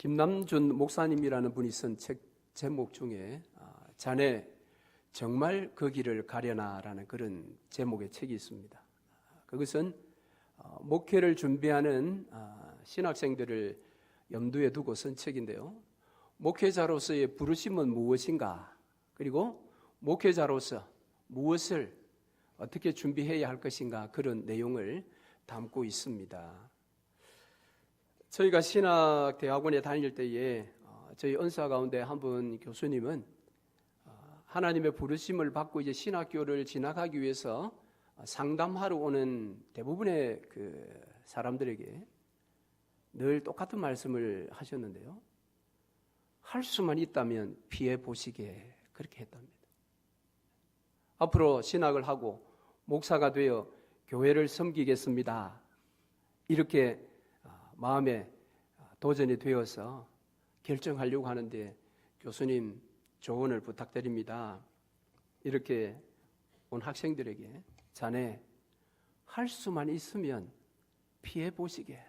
김남준 목사님이라는 분이 쓴 책 제목 중에 자네 정말 그 길을 가려나라는 그런 제목의 책이 있습니다. 그것은 목회를 준비하는 신학생들을 염두에 두고 쓴 책인데요. 목회자로서의 부르심은 무엇인가? 그리고 목회자로서 무엇을 어떻게 준비해야 할 것인가? 그런 내용을 담고 있습니다. 저희가 신학대학원에 다닐 때에 저희 은사 가운데 한 분 교수님은 하나님의 부르심을 받고 이제 신학교를 진학하기 위해서 상담하러 오는 대부분의 그 사람들에게 늘 똑같은 말씀을 하셨는데요. 할 수만 있다면 피해 보시게 그렇게 했답니다. 앞으로 신학을 하고 목사가 되어 교회를 섬기겠습니다. 이렇게 마음에 도전이 되어서 결정하려고 하는데 교수님 조언을 부탁드립니다. 이렇게 온 학생들에게 자네 할 수만 있으면 피해 보시게,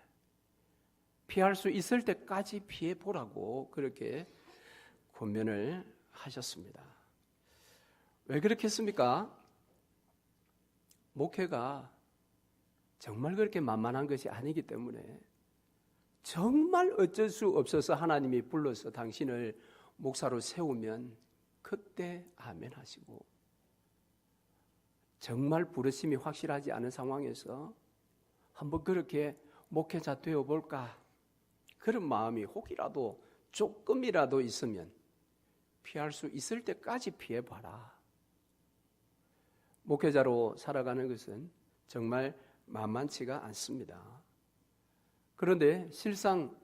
피할 수 있을 때까지 피해 보라고 그렇게 권면을 하셨습니다. 왜 그렇게 했습니까? 목회가 정말 그렇게 만만한 것이 아니기 때문에 정말 어쩔 수 없어서 하나님이 불러서 당신을 목사로 세우면 그때 아멘 하시고, 정말 부르심이 확실하지 않은 상황에서 한번 그렇게 목회자 되어볼까, 그런 마음이 혹이라도 조금이라도 있으면 피할 수 있을 때까지 피해봐라. 목회자로 살아가는 것은 정말 만만치가 않습니다. 그런데 실상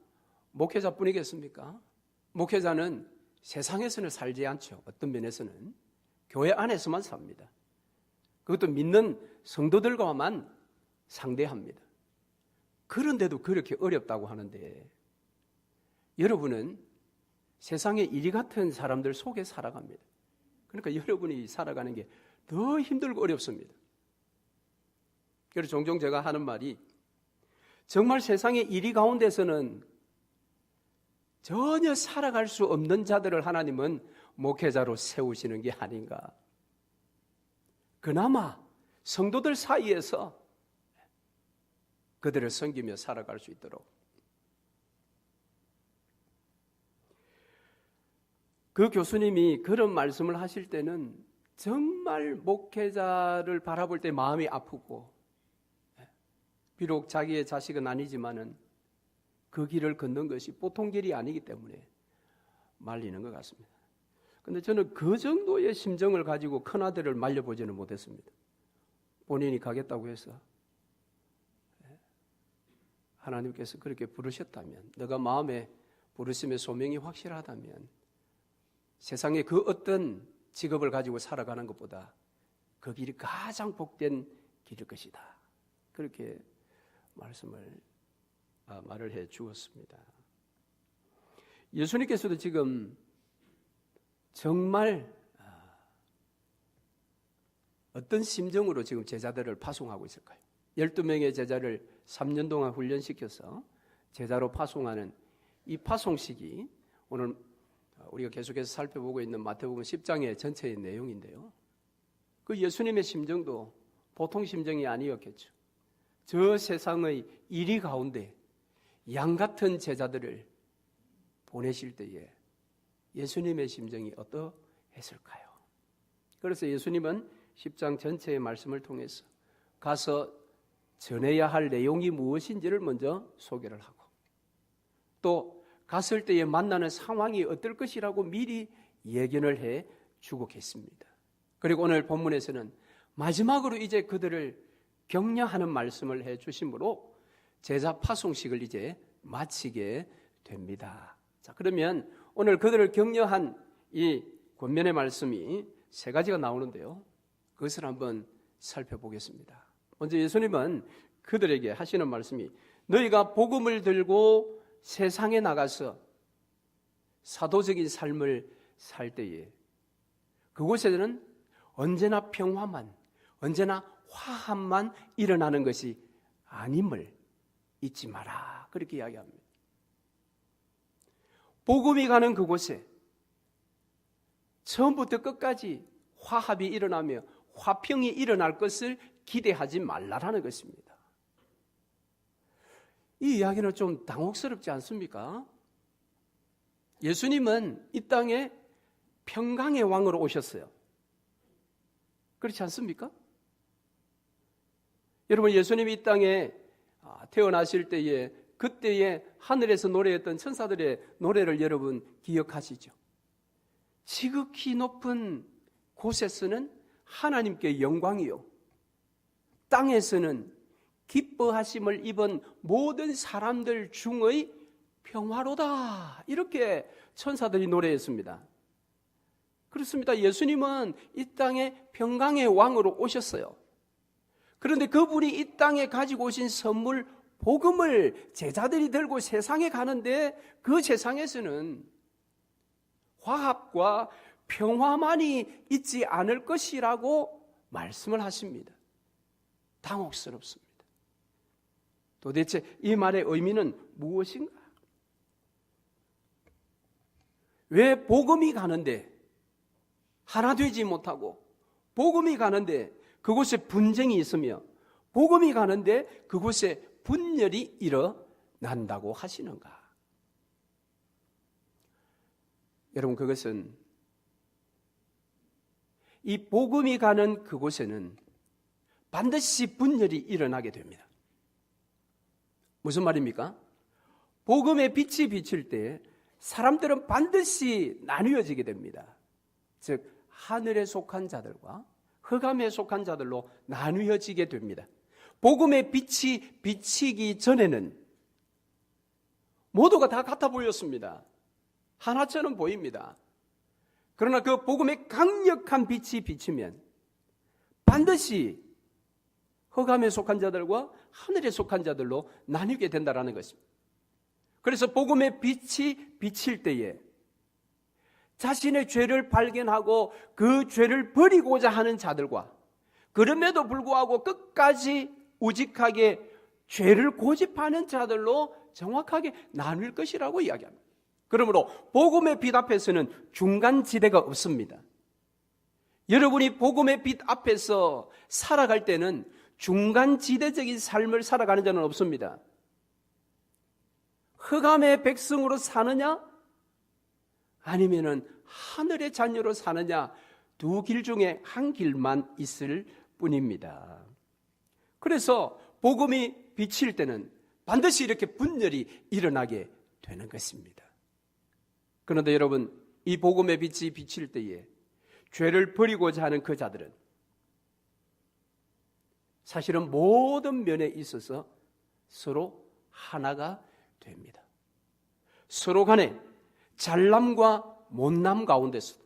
목회자뿐이겠습니까? 목회자는 세상에서는 살지 않죠. 어떤 면에서는 교회 안에서만 삽니다. 그것도 믿는 성도들과만 상대합니다. 그런데도 그렇게 어렵다고 하는데 여러분은 세상에 이리 같은 사람들 속에 살아갑니다. 그러니까 여러분이 살아가는 게 더 힘들고 어렵습니다. 그래서 종종 제가 하는 말이 정말 세상의 이리 가운데서는 전혀 살아갈 수 없는 자들을 하나님은 목회자로 세우시는 게 아닌가. 그나마 성도들 사이에서 그들을 섬기며 살아갈 수 있도록. 그 교수님이 그런 말씀을 하실 때는 정말 목회자를 바라볼 때 마음이 아프고, 비록 자기의 자식은 아니지만은 그 길을 걷는 것이 보통 길이 아니기 때문에 말리는 것 같습니다. 그런데 저는 그 정도의 심정을 가지고 큰아들을 말려보지는 못했습니다. 본인이 가겠다고 해서 하나님께서 그렇게 부르셨다면, 너가 마음에 부르심의 소명이 확실하다면 세상에 그 어떤 직업을 가지고 살아가는 것보다 그 길이 가장 복된 길일 것이다. 그렇게 말을 해 주었습니다. 예수님께서도 지금 정말 어떤 심정으로 지금 제자들을 파송하고 있을까요? 12명의 제자를 3년 동안 훈련시켜서 제자로 파송하는 이 파송식이 오늘 우리가 계속해서 살펴보고 있는 마태복음 10장의 전체의 내용인데요. 그 예수님의 심정도 보통 심정이 아니었겠죠. 저 세상의 이리 가운데 양 같은 제자들을 보내실 때에 예수님의 심정이 어떠했을까요? 그래서 예수님은 10장 전체의 말씀을 통해서 가서 전해야 할 내용이 무엇인지를 먼저 소개를 하고, 또 갔을 때에 만나는 상황이 어떨 것이라고 미리 예견을 해 주고 계십니다. 그리고 오늘 본문에서는 마지막으로 이제 그들을 격려하는 말씀을 해 주심으로 제자 파송식을 이제 마치게 됩니다. 자, 그러면 오늘 그들을 격려한 이 권면의 말씀이 세 가지가 나오는데요. 그것을 한번 살펴보겠습니다. 먼저 예수님은 그들에게 하시는 말씀이, 너희가 복음을 들고 세상에 나가서 사도적인 삶을 살 때에 그곳에는 언제나 평화만, 언제나 화합만 일어나는 것이 아님을 잊지 마라. 그렇게 이야기합니다. 복음이 가는 그곳에 처음부터 끝까지 화합이 일어나며 화평이 일어날 것을 기대하지 말라라는 것입니다. 이 이야기는 좀 당혹스럽지 않습니까? 예수님은 이 땅에 평강의 왕으로 오셨어요. 그렇지 않습니까? 여러분, 예수님이 이 땅에 태어나실 때에 그때에 하늘에서 노래했던 천사들의 노래를 여러분 기억하시죠? 지극히 높은 곳에서는 하나님께 영광이요, 땅에서는 기뻐하심을 입은 모든 사람들 중의 평화로다, 이렇게 천사들이 노래했습니다. 그렇습니다. 예수님은 이 땅에 평강의 왕으로 오셨어요. 그런데 그분이 이 땅에 가지고 오신 선물 복음을 제자들이 들고 세상에 가는데 그 세상에서는 화합과 평화만이 있지 않을 것이라고 말씀을 하십니다. 당혹스럽습니다. 도대체 이 말의 의미는 무엇인가? 왜 복음이 가는데 하나 되지 못하고, 복음이 가는데 그곳에 분쟁이 있으며, 복음이 가는데 그곳에 분열이 일어난다고 하시는가? 여러분, 그것은 이 복음이 가는 그곳에는 반드시 분열이 일어나게 됩니다. 무슨 말입니까? 복음의 빛이 비칠 때 사람들은 반드시 나뉘어지게 됩니다. 즉, 하늘에 속한 자들과 흑암에 속한 자들로 나뉘어지게 됩니다. 복음의 빛이 비치기 전에는 모두가 다 같아 보였습니다. 하나처럼 보입니다. 그러나 그 복음의 강력한 빛이 비치면 반드시 흑암에 속한 자들과 하늘에 속한 자들로 나뉘게 된다는 것입니다. 그래서 복음의 빛이 비칠 때에 자신의 죄를 발견하고 그 죄를 버리고자 하는 자들과, 그럼에도 불구하고 끝까지 우직하게 죄를 고집하는 자들로 정확하게 나눌 것이라고 이야기합니다. 그러므로 복음의 빛 앞에서는 중간지대가 없습니다. 여러분이 복음의 빛 앞에서 살아갈 때는 중간지대적인 삶을 살아가는 자는 없습니다. 흑암의 백성으로 사느냐, 아니면은 하늘의 자녀로 사느냐, 두 길 중에 한 길만 있을 뿐입니다. 그래서 복음이 비칠 때는 반드시 이렇게 분열이 일어나게 되는 것입니다. 그런데 여러분, 이 복음의 빛이 비칠 때에 죄를 버리고자 하는 그 자들은 사실은 모든 면에 있어서 서로 하나가 됩니다. 서로 간에 잘남과 못남 가운데서도,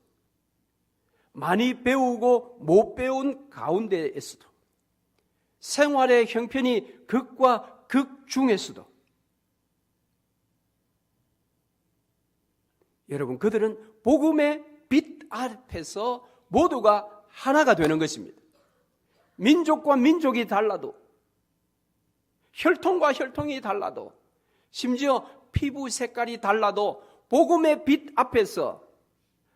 많이 배우고 못 배운 가운데에서도, 생활의 형편이 극과 극 중에서도 여러분, 그들은 복음의 빛 앞에서 모두가 하나가 되는 것입니다. 민족과 민족이 달라도, 혈통과 혈통이 달라도, 심지어 피부 색깔이 달라도 복음의 빛 앞에서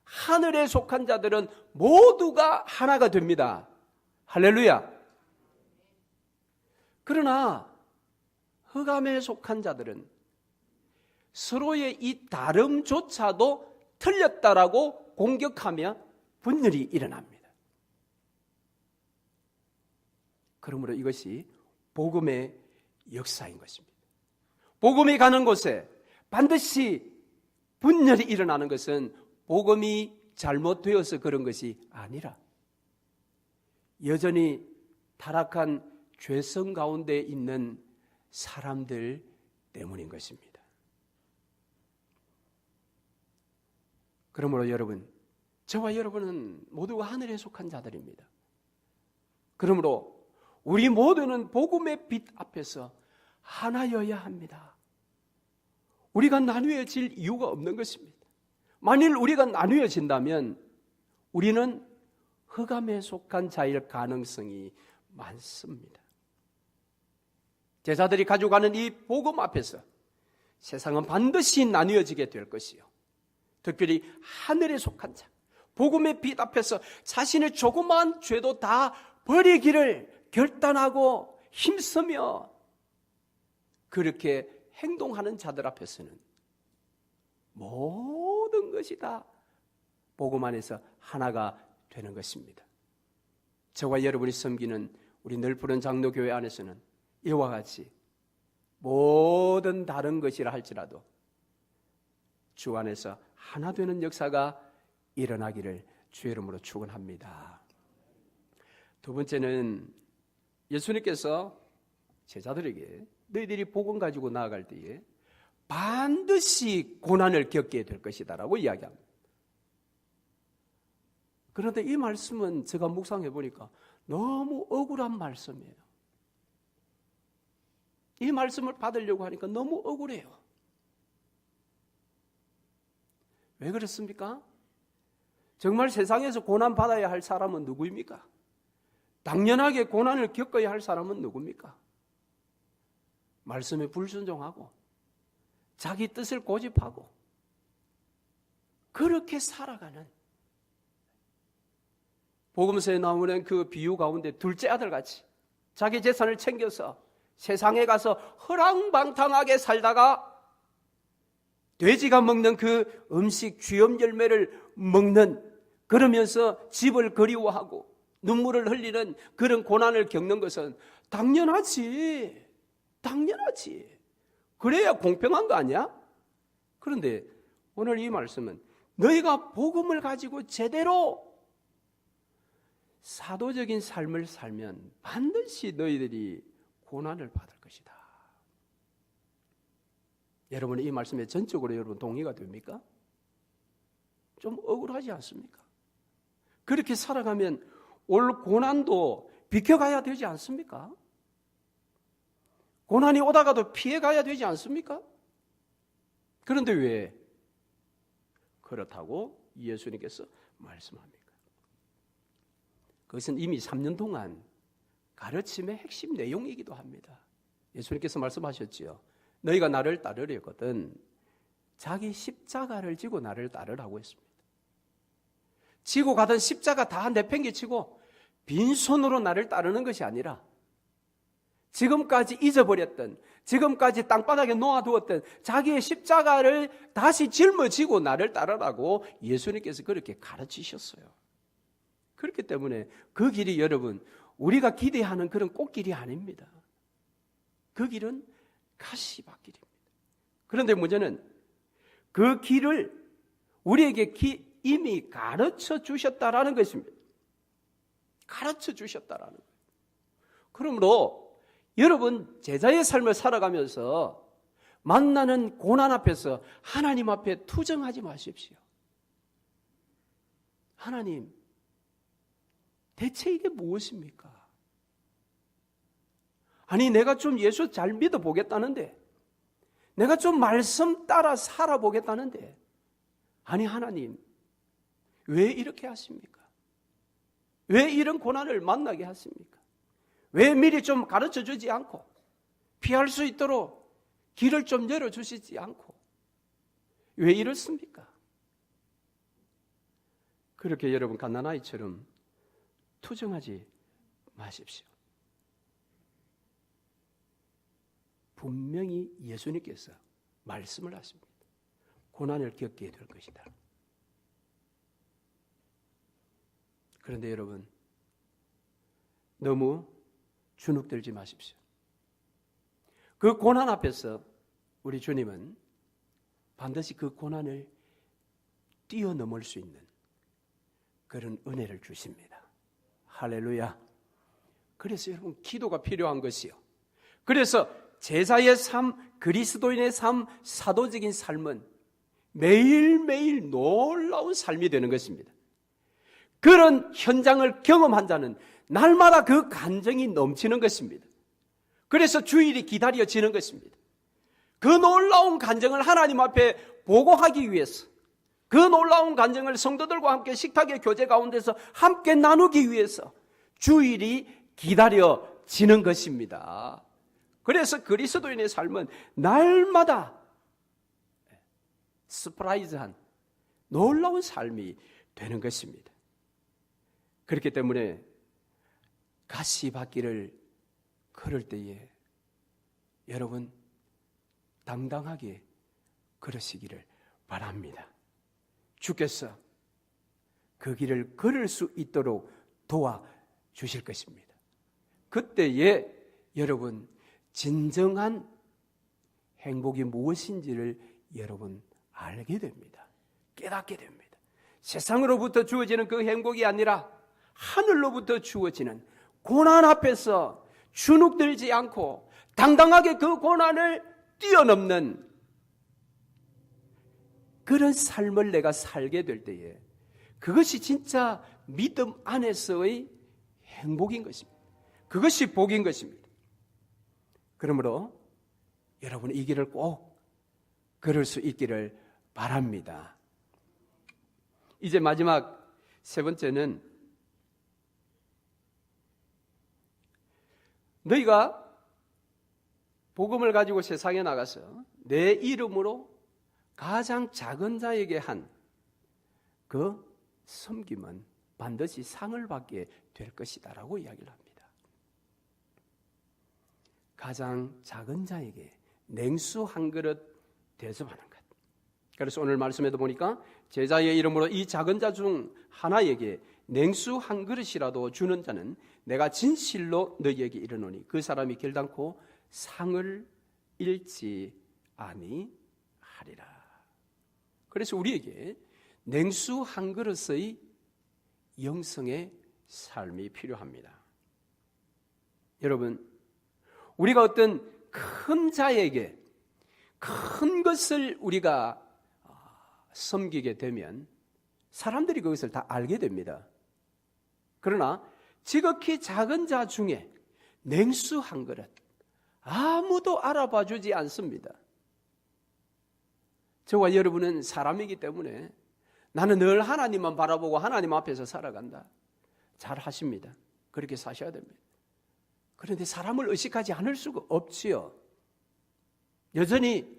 하늘에 속한 자들은 모두가 하나가 됩니다. 할렐루야. 그러나 흑암에 속한 자들은 서로의 이 다름조차도 틀렸다라고 공격하며 분열이 일어납니다. 그러므로 이것이 복음의 역사인 것입니다. 복음이 가는 곳에 반드시 분열이 일어나는 것은 복음이 잘못되어서 그런 것이 아니라 여전히 타락한 죄성 가운데 있는 사람들 때문인 것입니다. 그러므로 여러분, 저와 여러분은 모두가 하늘에 속한 자들입니다. 그러므로 우리 모두는 복음의 빛 앞에서 하나여야 합니다. 우리가 나뉘어질 이유가 없는 것입니다. 만일 우리가 나뉘어진다면 우리는 흑암에 속한 자일 가능성이 많습니다. 제자들이 가져가는 이 복음 앞에서 세상은 반드시 나뉘어지게 될 것이요, 특별히 하늘에 속한 자, 복음의 빛 앞에서 자신의 조그마한 죄도 다 버리기를 결단하고 힘쓰며 그렇게 행동하는 자들 앞에서는 모든 것이 다 복음 안에서 하나가 되는 것입니다. 저와 여러분이 섬기는 우리 늘푸른 장로교회 안에서는 이와 같이 모든 다른 것이라 할지라도 주 안에서 하나 되는 역사가 일어나기를 주의 이름으로 축원합니다. 두 번째는 예수님께서 제자들에게 너희들이 복음 가지고 나아갈 때에 반드시 고난을 겪게 될 것이다라고 이야기합니다. 그런데 이 말씀은 제가 묵상해 보니까 너무 억울한 말씀이에요. 이 말씀을 받으려고 하니까 너무 억울해요. 왜 그렇습니까? 정말 세상에서 고난 받아야 할 사람은 누구입니까? 당연하게 고난을 겪어야 할 사람은 누굽니까? 말씀에 불순종하고 자기 뜻을 고집하고 그렇게 살아가는, 복음서에 나오는 그 비유 가운데 둘째 아들같이 자기 재산을 챙겨서 세상에 가서 허랑방탕하게 살다가 돼지가 먹는 그 음식 쥐염 열매를 먹는, 그러면서 집을 그리워하고 눈물을 흘리는 그런 고난을 겪는 것은 당연하지. 그래야 공평한 거 아니야? 그런데 오늘 이 말씀은 너희가 복음을 가지고 제대로 사도적인 삶을 살면 반드시 너희들이 고난을 받을 것이다. 여러분 이 말씀에 전적으로 여러분 동의가 됩니까? 좀 억울하지 않습니까? 그렇게 살아가면 올 고난도 비켜가야 되지 않습니까? 고난이 오다가도 피해가야 되지 않습니까? 그런데 왜 그렇다고 예수님께서 말씀합니까? 그것은 이미 3년 동안 가르침의 핵심 내용이기도 합니다. 예수님께서 말씀하셨지요. 너희가 나를 따르려거든 자기 십자가를 지고 나를 따르라고 했습니다. 지고 가던 십자가 다 내팽개치고 빈손으로 나를 따르는 것이 아니라 지금까지 잊어버렸던, 지금까지 땅바닥에 놓아두었던 자기의 십자가를 다시 짊어지고 나를 따르라고 예수님께서 그렇게 가르치셨어요. 그렇기 때문에 그 길이 여러분 우리가 기대하는 그런 꽃길이 아닙니다. 그 길은 가시밭길입니다. 그런데 문제는 그 길을 우리에게 이미 가르쳐 주셨다라는 것입니다. 가르쳐 주셨다라는 거예요. 그러므로 여러분 제자의 삶을 살아가면서 만나는 고난 앞에서 하나님 앞에 투정하지 마십시오. 하나님, 대체 이게 무엇입니까? 아니 내가 좀 예수 잘 믿어보겠다는데, 내가 좀 말씀 따라 살아보겠다는데, 아니 하나님 왜 이렇게 하십니까? 왜 이런 고난을 만나게 하십니까? 왜 미리 좀 가르쳐 주지 않고 피할 수 있도록 길을 좀 열어주시지 않고 왜 이렇습니까? 그렇게 여러분 갓난아이처럼 투정하지 마십시오. 분명히 예수님께서 말씀을 하십니다. 고난을 겪게 될 것이다. 그런데 여러분 너무 주눅들지 마십시오. 그 고난 앞에서 우리 주님은 반드시 그 고난을 뛰어넘을 수 있는 그런 은혜를 주십니다. 할렐루야. 그래서 여러분 기도가 필요한 것이요. 그래서 제자의 삶, 그리스도인의 삶, 사도적인 삶은 매일매일 놀라운 삶이 되는 것입니다. 그런 현장을 경험한 자는 날마다 그 간정이 넘치는 것입니다. 그래서 주일이 기다려지는 것입니다. 그 놀라운 간정을 하나님 앞에 보고하기 위해서, 그 놀라운 간정을 성도들과 함께 식탁의 교제 가운데서 함께 나누기 위해서 주일이 기다려지는 것입니다. 그래서 그리스도인의 삶은 날마다 서프라이즈한, 놀라운 삶이 되는 것입니다. 그렇기 때문에 가시밭길을 걸을 때에 여러분 당당하게 걸으시기를 바랍니다. 주께서 그 길을 걸을 수 있도록 도와주실 것입니다. 그때에 여러분 진정한 행복이 무엇인지를 여러분 알게 됩니다. 깨닫게 됩니다. 세상으로부터 주어지는 그 행복이 아니라 하늘로부터 주어지는 고난 앞에서 주눅들지 않고 당당하게 그 고난을 뛰어넘는 그런 삶을 내가 살게 될 때에 그것이 진짜 믿음 안에서의 행복인 것입니다. 그것이 복인 것입니다. 그러므로 여러분 이 길을 꼭 걸을 수 있기를 바랍니다. 이제 마지막 세 번째는 너희가 복음을 가지고 세상에 나가서 내 이름으로 가장 작은 자에게 한 그 섬김은 반드시 상을 받게 될 것이다라고 이야기를 합니다. 가장 작은 자에게 냉수 한 그릇 대접하는 것. 그래서 오늘 말씀에도 보니까 제자의 이름으로 이 작은 자 중 하나에게 냉수 한 그릇이라도 주는 자는 내가 진실로 너희에게 이르노니 그 사람이 결단코 상을 잃지 아니하리라. 그래서 우리에게 냉수 한 그릇의 영성의 삶이 필요합니다. 여러분, 우리가 어떤 큰 자에게 큰 것을 우리가 섬기게 되면 사람들이 그것을 다 알게 됩니다. 그러나 지극히 작은 자 중에 냉수 한 그릇 아무도 알아봐 주지 않습니다. 저와 여러분은 사람이기 때문에 나는 늘 하나님만 바라보고 하나님 앞에서 살아간다. 잘 하십니다. 그렇게 사셔야 됩니다. 그런데 사람을 의식하지 않을 수가 없지요. 여전히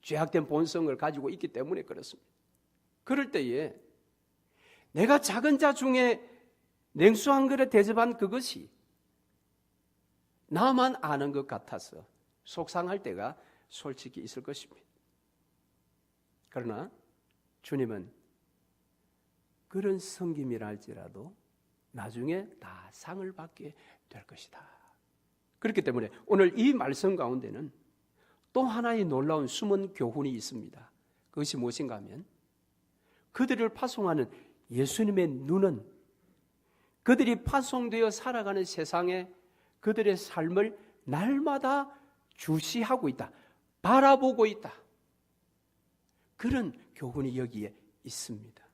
죄악된 본성을 가지고 있기 때문에 그렇습니다. 그럴 때에 내가 작은 자 중에 냉수 한 그릇 대접한 그것이 나만 아는 것 같아서 속상할 때가 솔직히 있을 것입니다. 그러나 주님은 그런 섬김이라 할지라도 나중에 다 상을 받게 될 것이다. 그렇기 때문에 오늘 이 말씀 가운데는 또 하나의 놀라운 숨은 교훈이 있습니다. 그것이 무엇인가 하면 그들을 파송하는 예수님의 눈은 그들이 파송되어 살아가는 세상에 그들의 삶을 날마다 주시하고 있다. 바라보고 있다. 그런 교훈이 여기에 있습니다.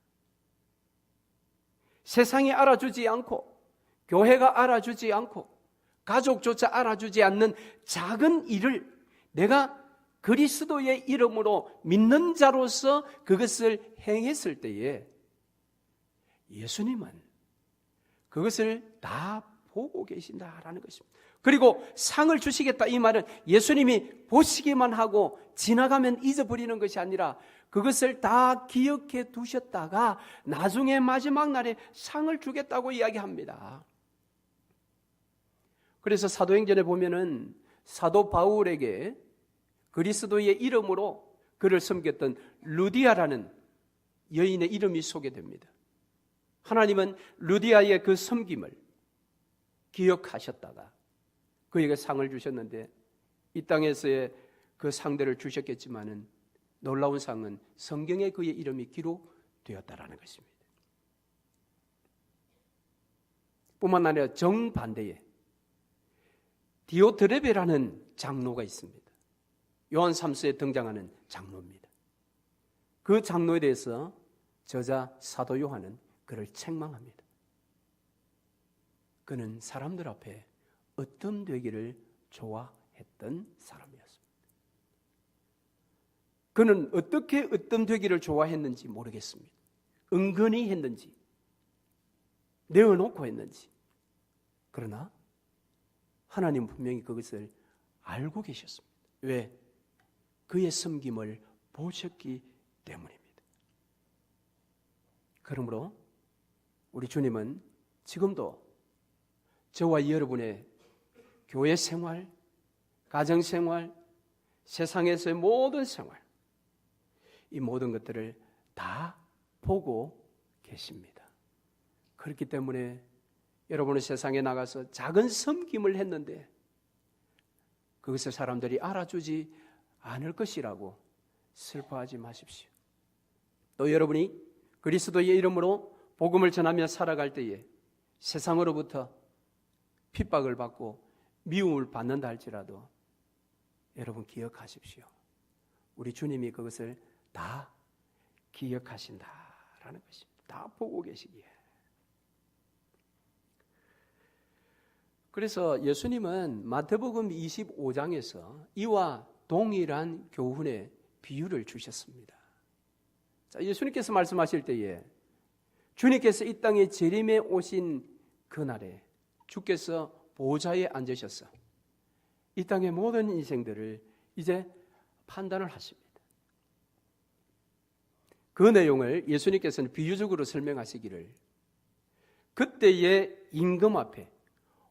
세상이 알아주지 않고 교회가 알아주지 않고 가족조차 알아주지 않는 작은 일을 내가 그리스도의 이름으로 믿는 자로서 그것을 행했을 때에 예수님은 그것을 다 보고 계신다라는 것입니다. 그리고 상을 주시겠다 이 말은 예수님이 보시기만 하고 지나가면 잊어버리는 것이 아니라 그것을 다 기억해 두셨다가 나중에 마지막 날에 상을 주겠다고 이야기합니다. 그래서 사도행전에 보면은 사도 바울에게 그리스도의 이름으로 그를 섬겼던 루디아라는 여인의 이름이 소개됩니다. 하나님은 루디아의 그 섬김을 기억하셨다가 그에게 상을 주셨는데 이 땅에서의 그 상대를 주셨겠지만은 놀라운 상은 성경에 그의 이름이 기록되었다라는 것입니다. 뿐만 아니라 정반대에 디오드레베라는 장로가 있습니다. 요한 3서에 등장하는 장로입니다. 그 장로에 대해서 저자 사도 요한은 그를 책망합니다. 그는 사람들 앞에 어뜸되기를 좋아했던 사람이었습니다. 그는 어떻게 어뜸되기를 좋아했는지 모르겠습니다. 은근히 했는지 내어놓고 했는지. 그러나 하나님 분명히 그것을 알고 계셨습니다. 왜? 그의 섬김을 보셨기 때문입니다. 그러므로 우리 주님은 지금도 저와 여러분의 교회 생활, 가정 생활, 세상에서의 모든 생활, 이 모든 것들을 다 보고 계십니다. 그렇기 때문에 여러분은 세상에 나가서 작은 섬김을 했는데 그것을 사람들이 알아주지 않을 것이라고 슬퍼하지 마십시오. 또 여러분이 그리스도의 이름으로 복음을 전하며 살아갈 때에 세상으로부터 핍박을 받고 미움을 받는다 할지라도 여러분 기억하십시오. 우리 주님이 그것을 다 기억하신다라는 것입니다. 다 보고 계시기에. 그래서 예수님은 마태복음 25장에서 이와 동일한 교훈의 비유를 주셨습니다. 자, 예수님께서 말씀하실 때에 주님께서 이 땅에 재림에 오신 그날에 주께서 보좌에 앉으셔서 이 땅의 모든 인생들을 이제 판단을 하십니다. 그 내용을 예수님께서는 비유적으로 설명하시기를 그때의 임금 앞에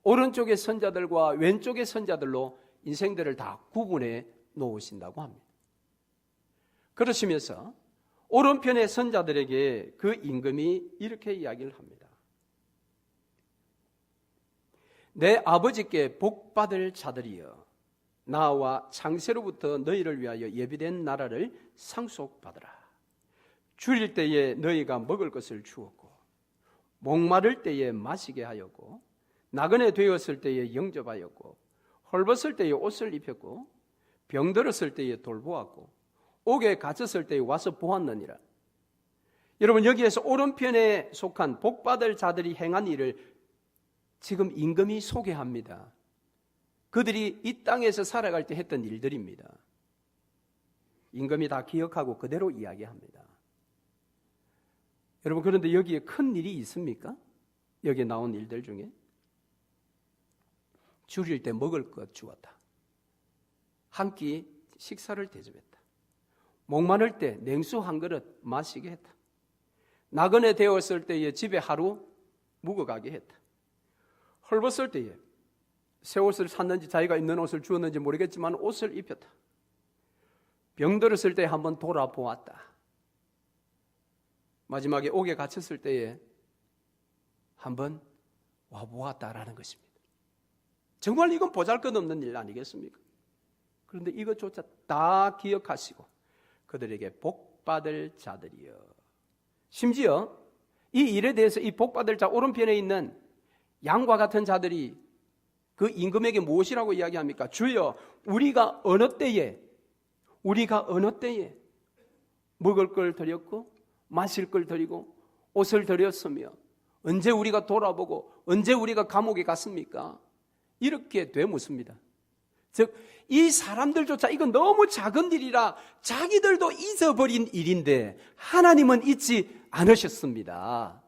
오른쪽의 선자들과 왼쪽의 선자들로 인생들을 다 구분해 놓으신다고 합니다. 그러시면서 오른편의 선자들에게 그 임금이 이렇게 이야기를 합니다. 내 아버지께 복받을 자들이여 나와 창세로부터 너희를 위하여 예비된 나라를 상속받으라. 줄일 때에 너희가 먹을 것을 주었고 목마를 때에 마시게 하였고 나그네 되었을 때에 영접하였고 헐벗을 때에 옷을 입혔고 병들었을 때에 돌보았고 옥에 갇혔을 때에 와서 보았느니라. 여러분 여기에서 오른편에 속한 복받을 자들이 행한 일을 지금 임금이 소개합니다. 그들이 이 땅에서 살아갈 때 했던 일들입니다. 임금이 다 기억하고 그대로 이야기합니다. 여러분 그런데 여기에 큰 일이 있습니까? 여기에 나온 일들 중에 줄일 때 먹을 것 주었다. 한 끼 식사를 대접했다. 목마를 때 냉수 한 그릇 마시게 했다. 나그네 되었을 때에 집에 하루 묵어가게 했다. 헐벗을 때에 새 옷을 샀는지 자기가 입는 옷을 주었는지 모르겠지만 옷을 입혔다. 병들었을 때 한번 돌아보았다. 마지막에 옥에 갇혔을 때에 한번 와보았다라는 것입니다. 정말 이건 보잘것없는 일 아니겠습니까? 그런데 이것조차 다 기억하시고 그들에게 복받을 자들이여. 심지어 이 일에 대해서 이 복받을 자 오른편에 있는 양과 같은 자들이 그 임금에게 무엇이라고 이야기합니까? 주여 우리가 어느 때에 먹을 걸 드렸고 마실 걸 드리고 옷을 드렸으며 언제 우리가 돌아보고 언제 우리가 감옥에 갔습니까? 이렇게 되묻습니다. 즉 이 사람들조차 이건 너무 작은 일이라 자기들도 잊어버린 일인데 하나님은 잊지 않으셨습니다.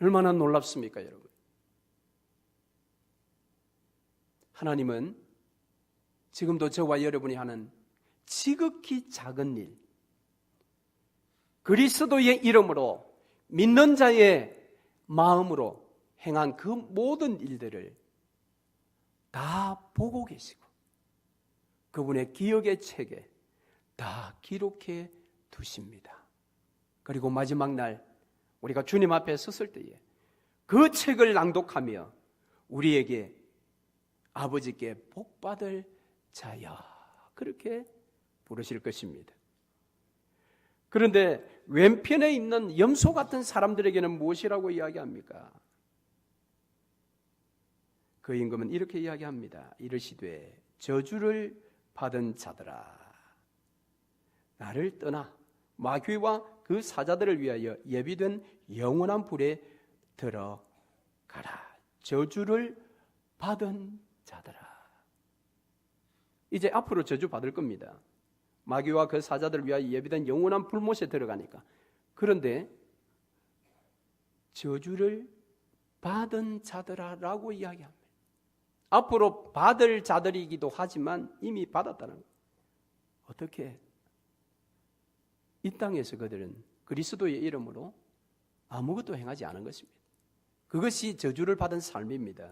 얼마나 놀랍습니까, 여러분? 하나님은 지금도 저와 여러분이 하는 지극히 작은 일, 그리스도의 이름으로 믿는 자의 마음으로 행한 그 모든 일들을 다 보고 계시고 그분의 기억의 책에 다 기록해 두십니다. 그리고 마지막 날 우리가 주님 앞에 섰을 때에 그 책을 낭독하며 우리에게 아버지께 복받을 자여 그렇게 부르실 것입니다. 그런데 왼편에 있는 염소 같은 사람들에게는 무엇이라고 이야기합니까? 그 임금은 이렇게 이야기합니다. 이르시되 저주를 받은 자들아 나를 떠나 마귀와 그 사자들을 위하여 예비된 영원한 불에 들어가라. 저주를 받은 자들아. 이제 앞으로 저주 받을 겁니다. 마귀와 그 사자들을 위하여 예비된 영원한 불못에 들어가니까. 그런데 저주를 받은 자들아라고 이야기합니다. 앞으로 받을 자들이기도 하지만 이미 받았다는 거예요. 어떻게? 이 땅에서 그들은 그리스도의 이름으로 아무것도 행하지 않은 것입니다. 그것이 저주를 받은 삶입니다.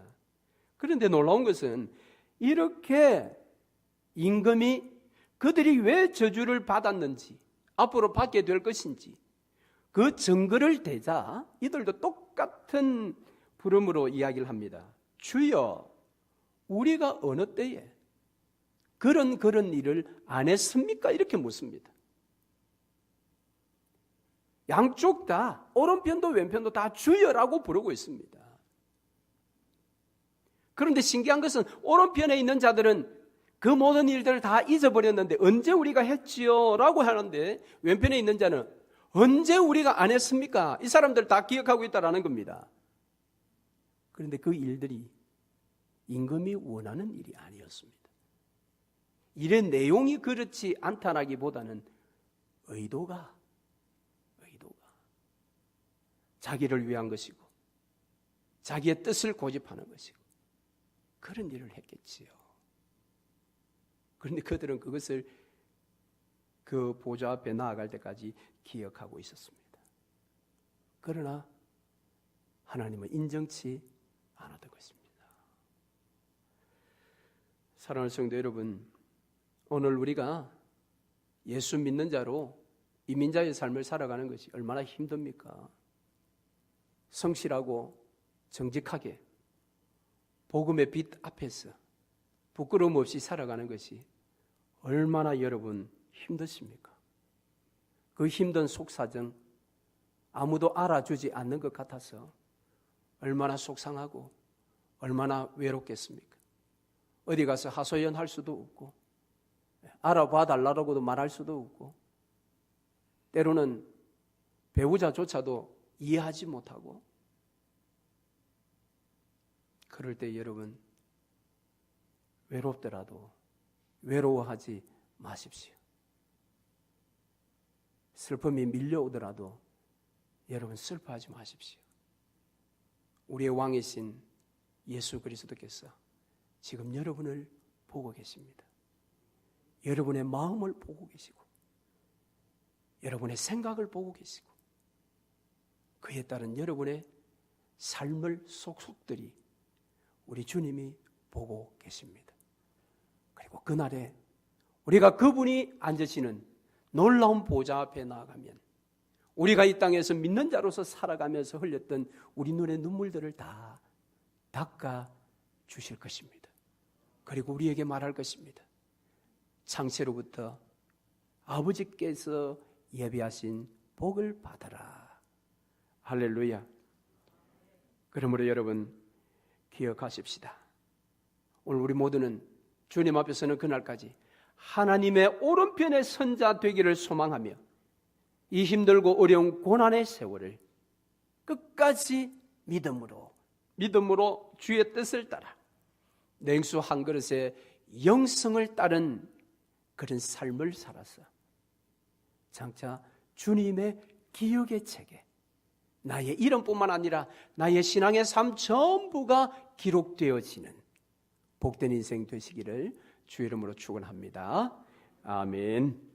그런데 놀라운 것은 이렇게 임금이 그들이 왜 저주를 받았는지, 앞으로 받게 될 것인지 그 증거를 대자 이들도 똑같은 부름으로 이야기를 합니다. 주여, 우리가 어느 때에 그런 일을 안 했습니까? 이렇게 묻습니다. 양쪽 다 오른편도 왼편도 다 주여라고 부르고 있습니다. 그런데 신기한 것은 오른편에 있는 자들은 그 모든 일들을 다 잊어버렸는데 언제 우리가 했지요? 라고 하는데 왼편에 있는 자는 언제 우리가 안 했습니까? 이 사람들 다 기억하고 있다라는 겁니다. 그런데 그 일들이 임금이 원하는 일이 아니었습니다. 일의 내용이 그렇지 않다라기보다는 의도가 자기를 위한 것이고 자기의 뜻을 고집하는 것이고 그런 일을 했겠지요. 그런데 그들은 그것을 그 보좌 앞에 나아갈 때까지 기억하고 있었습니다. 그러나 하나님은 인정치 않았던 것입니다. 사랑하는 성도 여러분, 오늘 우리가 예수 믿는 자로 이민자의 삶을 살아가는 것이 얼마나 힘듭니까? 성실하고 정직하게 복음의 빛 앞에서 부끄러움 없이 살아가는 것이 얼마나 여러분 힘드십니까? 그 힘든 속사정 아무도 알아주지 않는 것 같아서 얼마나 속상하고 얼마나 외롭겠습니까? 어디 가서 하소연할 수도 없고 알아봐 달라고도 말할 수도 없고 때로는 배우자조차도 이해하지 못하고 그럴 때 여러분 외롭더라도 외로워하지 마십시오. 슬픔이 밀려오더라도 여러분 슬퍼하지 마십시오. 우리의 왕이신 예수 그리스도께서 지금 여러분을 보고 계십니다. 여러분의 마음을 보고 계시고 여러분의 생각을 보고 계시고 그에 따른 여러분의 삶을 속속들이 우리 주님이 보고 계십니다. 그리고 그날에 우리가 그분이 앉으시는 놀라운 보좌 앞에 나아가면 우리가 이 땅에서 믿는 자로서 살아가면서 흘렸던 우리 눈의 눈물들을 다 닦아 주실 것입니다. 그리고 우리에게 말할 것입니다. 창세로부터 아버지께서 예비하신 복을 받아라. 할렐루야. 그러므로 여러분 기억하십시다. 오늘 우리 모두는 주님 앞에 서는 그날까지 하나님의 오른편의 선자 되기를 소망하며 이 힘들고 어려운 고난의 세월을 끝까지 믿음으로 주의 뜻을 따라 냉수 한 그릇에 영성을 따른 그런 삶을 살아서 장차 주님의 기억의 책에 나의 이름뿐만 아니라 나의 신앙의 삶 전부가 기록되어지는 복된 인생 되시기를 주의 이름으로 축원합니다. 아멘.